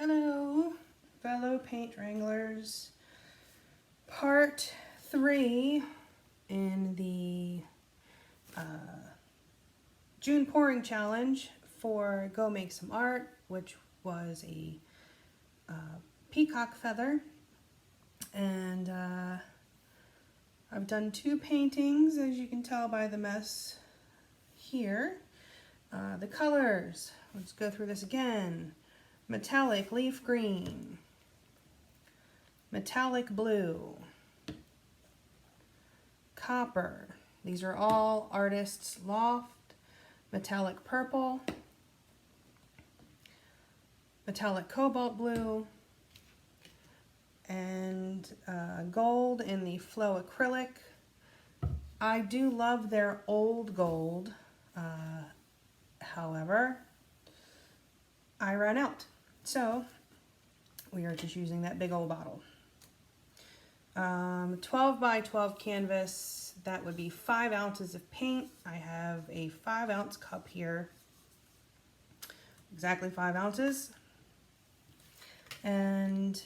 Hello, fellow paint wranglers. Part 3 in the June pouring challenge for Go Make Some Art, which was a peacock feather. And I've done 2 paintings, as you can tell by the mess here. The colors, let's go through this again. Metallic leaf green, metallic blue, copper. These are all artists' Loft. Metallic purple, metallic cobalt blue, and gold in the Flow Acrylic. I do love their old gold, however, I ran out. So we are just using that big old bottle. 12 by 12 canvas, that would be 5 ounces of paint. I have a 5-ounce cup here, exactly 5 ounces. And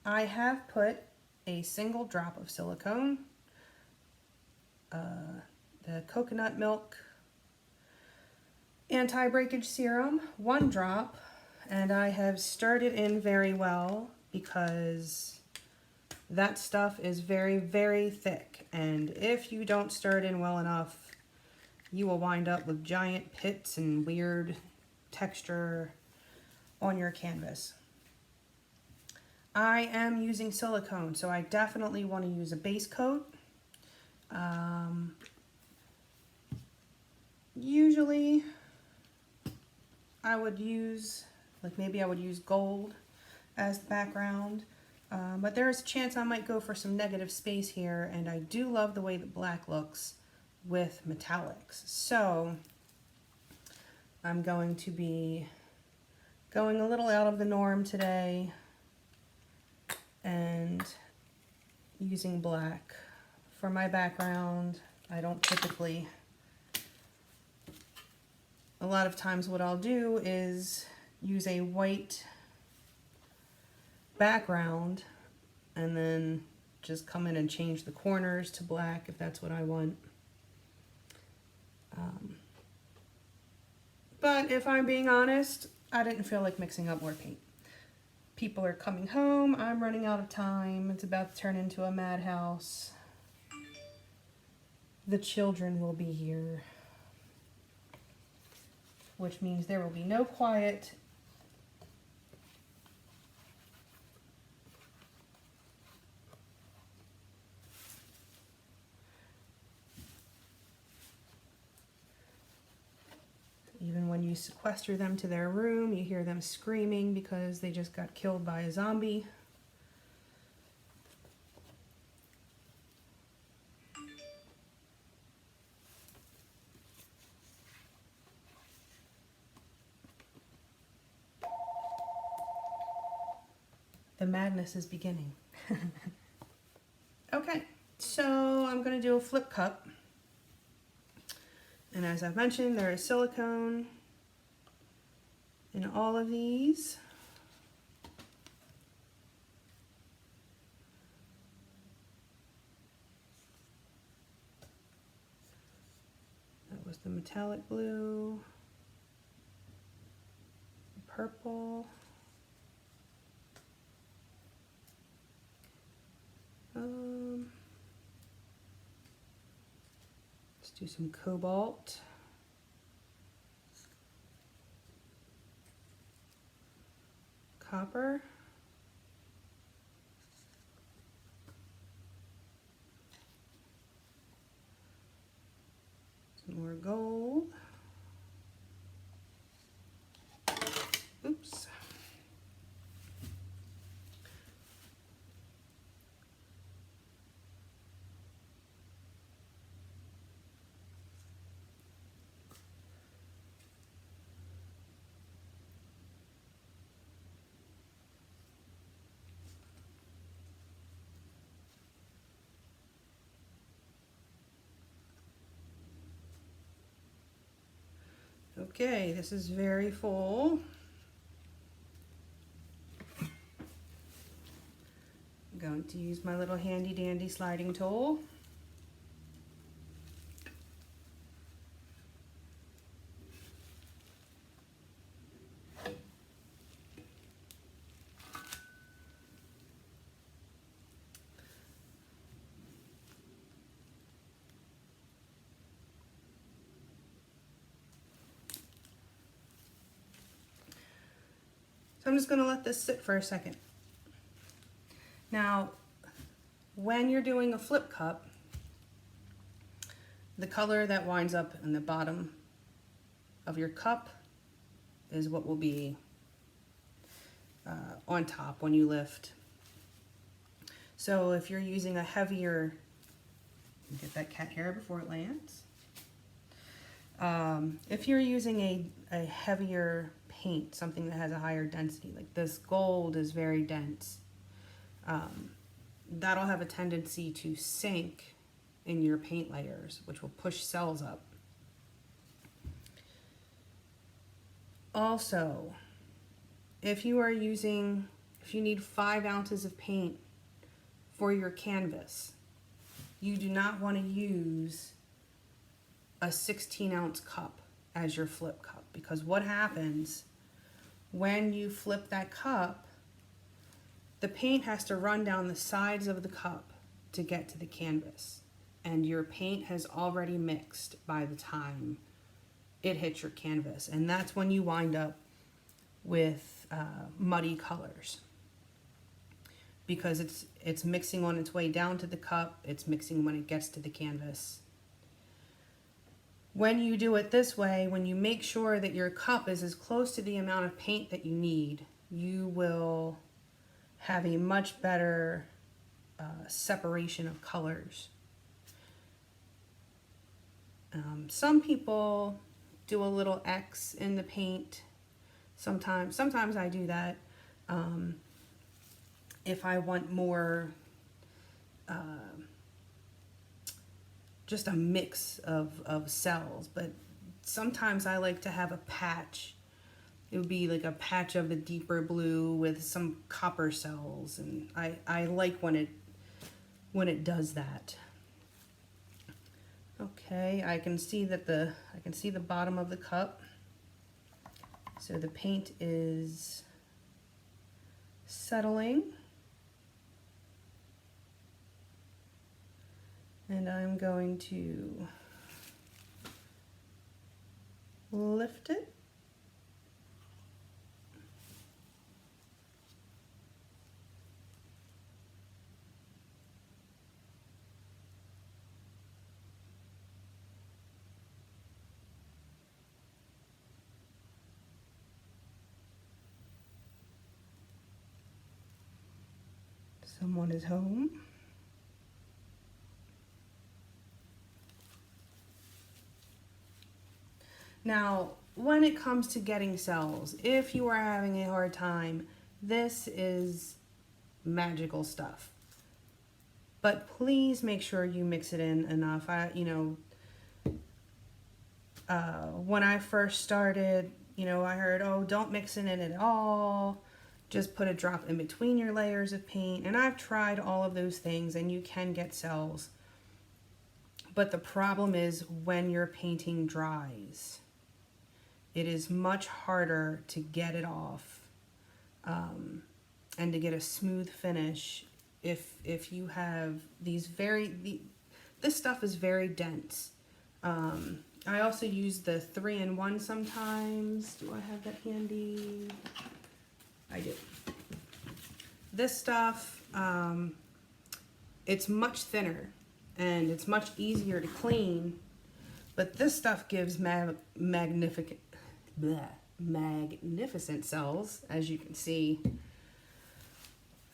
I have put a single drop of silicone, the coconut milk anti-breakage serum, 1 drop, and I have stirred it in very well because that stuff is very, very thick, and if you don't stir it in well enough, you will wind up with giant pits and weird texture on your canvas. I am using silicone, so I definitely want to use a base coat. Usually I would use, maybe I would use gold as the background. But there's a chance I might go for some negative space here, and I do love the way the black looks with metallics. So I'm going to be going a little out of the norm today and using black for my background. I don't typically, a lot of times what I'll do is use a white background and then just come in and change the corners to black if that's what I want. But if I'm being honest, I didn't feel like mixing up more paint. People are coming home, I'm running out of time, it's about to turn into a madhouse. The children will be here, which means there will be no quiet. Even when you sequester them to their room, you hear them screaming because they just got killed by a zombie. The madness is beginning. Okay, so I'm going to do a flip cup. And as I've mentioned, there is silicone in all of these. That was the metallic blue, purple, let's do some cobalt. Copper. Some more gold. Oops. Okay, this is very full. going to use my little handy dandy sliding tool. So I'm just going to let this sit for a second. Now, when you're doing a flip cup, the color that winds up in the bottom of your cup is what will be on top when you lift. So if you're using a heavier, get that cat hair before it lands. If you're using a heavier paint, something that has a higher density, like this gold is very dense, that'll have a tendency to sink in your paint layers, which will push cells up. Also, if you need 5 ounces of paint for your canvas, you do not want to use a 16-ounce cup as your flip cup, because what happens when you flip that cup, the paint has to run down the sides of the cup to get to the canvas, and your paint has already mixed by the time it hits your canvas, and that's when you wind up with muddy colors, because it's mixing on its way down to the cup, it's mixing when it gets to the canvas. When you do it this way, when you make sure that your cup is as close to the amount of paint that you need, you will have a much better separation of colors. Some people do a little X in the paint. Sometimes I do that if I want more just a mix of cells, but sometimes I like to have a patch. It would be like a patch of the deeper blue with some copper cells, and I like when it does that. Okay, I can see the bottom of the cup. So the paint is settling. And I'm going to lift it. Someone is home. Now, when it comes to getting cells, if you are having a hard time, this is magical stuff. But please make sure you mix it in enough. When I first started, I heard, oh, don't mix it in at all. Just put a drop in between your layers of paint. And I've tried all of those things, and you can get cells. But the problem is when your painting dries. It is much harder to get it off and to get a smooth finish if you have these this stuff is very dense. I also use the 3-in-1 sometimes. Do I have that handy? I do. This stuff, it's much thinner and it's much easier to clean, but this stuff gives magnificent cells, as you can see.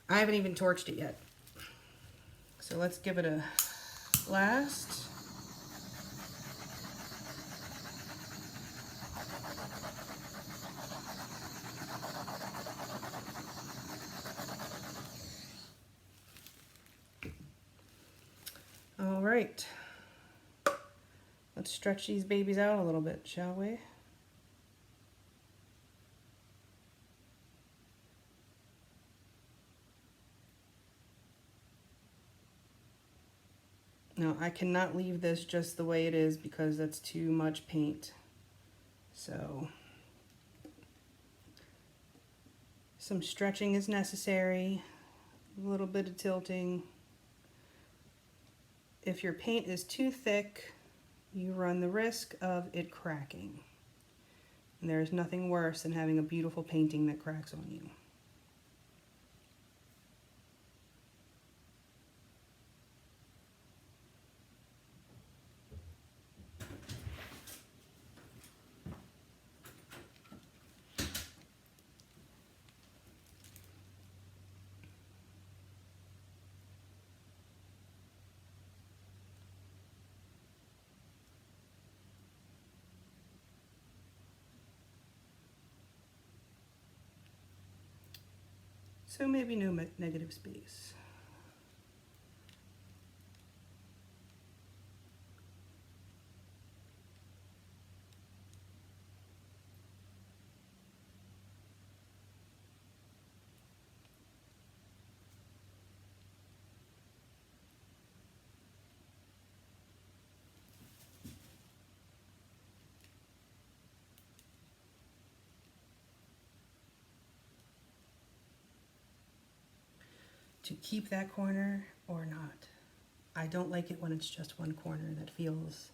I haven't even torched it yet. So let's give it a blast. All right. Let's stretch these babies out a little bit, shall we? Now I cannot leave this just the way it is because that's too much paint. So some stretching is necessary, a little bit of tilting. If your paint is too thick, you run the risk of it cracking. And there is nothing worse than having a beautiful painting that cracks on you. So maybe no negative space. To keep that corner or not. I don't like it when it's just one corner. That feels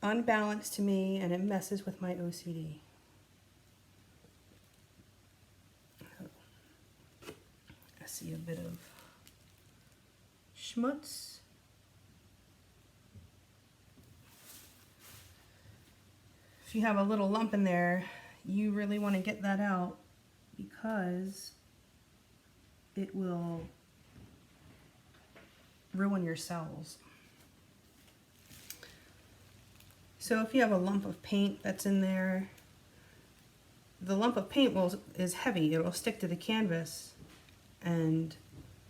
unbalanced to me and it messes with my OCD. I see a bit of schmutz. If you have a little lump in there, you really want to get that out because it will ruin your cells. So if you have a lump of paint that's in there, the lump of paint is heavy. It will stick to the canvas and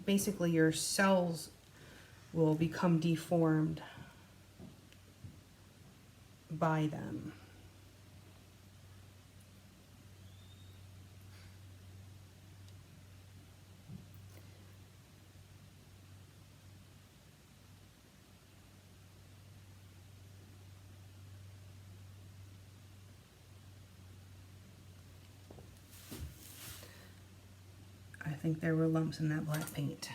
basically your cells will become deformed by them. I think there were lumps in that black paint.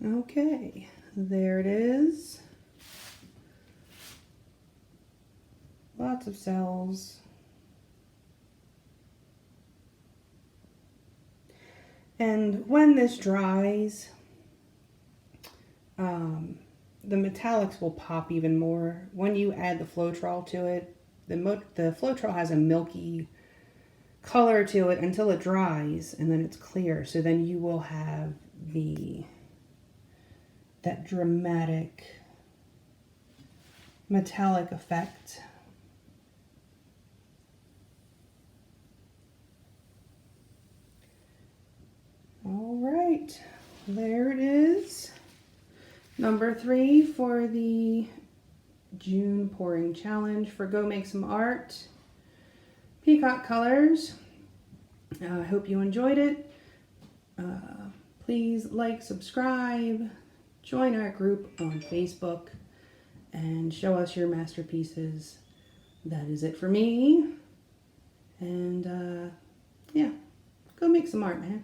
Okay, there it is. Lots of cells. And when this dries, the metallics will pop even more. When you add the floetrol to it, the floetrol has a milky color to it until it dries, and then it's clear. So then you will have that dramatic metallic effect. All right, there it is. Number 3 for the June pouring challenge for Go Make Some Art. Peacock colors. I hope you enjoyed it. Please like, subscribe, join our group on Facebook, and show us your masterpieces. That is it for me. And yeah, go make some art, man.